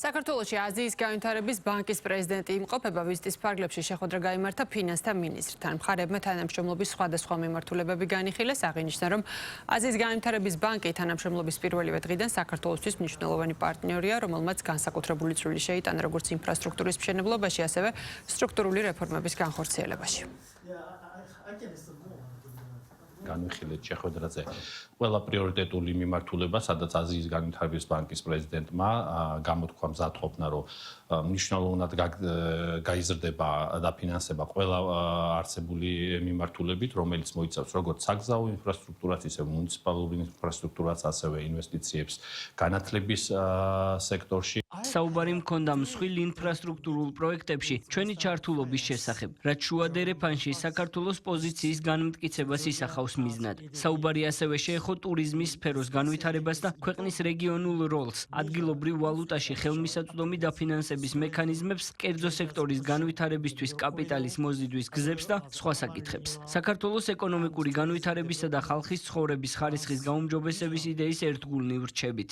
საქართველოში აზიის განვითარების ბანკის პრეზიდენტი იმყოფება, ვიზიტის ფარგლებში შეხვედრა გაიმართა ფინანსთა მინისტრთან. მხარეებმა თანამშრომლობის სხვადასხვა მიმართულებები განიხილეს, აღინიშნა, რომ აზიის განვითარების ბანკი თანამშრომლობის პირველივე დღიდან საქართველოსთვის მნიშვნელოვანი პარტნიორია, რომელმაც განსაკუთრებული წვლილი შეიტანა როგორც ინფრასტრუქტურის მშენებლობაში, ასევე სტრუქტურული რეფორმების განხორციელებაში. განვიხილეთ შეხვედრაზე ყველა პრიორიტეტული მიმართულება, სადაც აზიის განვითარების ბანკის პრეზიდენტმა გამოთქვა მზადყოფნა, რომ მნიშვნელოვნად გაიზრდება დაფინანსება ყველა არსებული მიმართულებით, რომელიც მოიცავს როგორც საგზაო ინფრასტრუქტურას, ისე მუნიციპალურ ინფრასტრუქტურას, ასევე ინვესტიციებს განათლების სექტორში. საუბარი მქონდა მსხვილ ინფრასტრუქტურულ პროექტებში ჩვენი ჩართულობის შესახებ, რაც შუა დერეფანში საქართველოს პოზიციის განმტკიცებას ისახავს მიზნად. საუბარი ასევე შეეხო ტურიზმის სფეროს განვითარებას და ქვეყნის რეგიონულ როლს, ადგილობრივ ვალუტაში ხელმისაწვდომი დაფინანსების მექანიზმებს, კერძო სექტორის განვითარებისთვის კაპიტალის მოზიდვის გზებს და სხვა საკითხებს. საქართველოს ეკონომიკური განვითარებისა და ხალხის ცხოვრების ხარისხის გაუმჯობესების იდეის ერთგულნი ვრჩებით.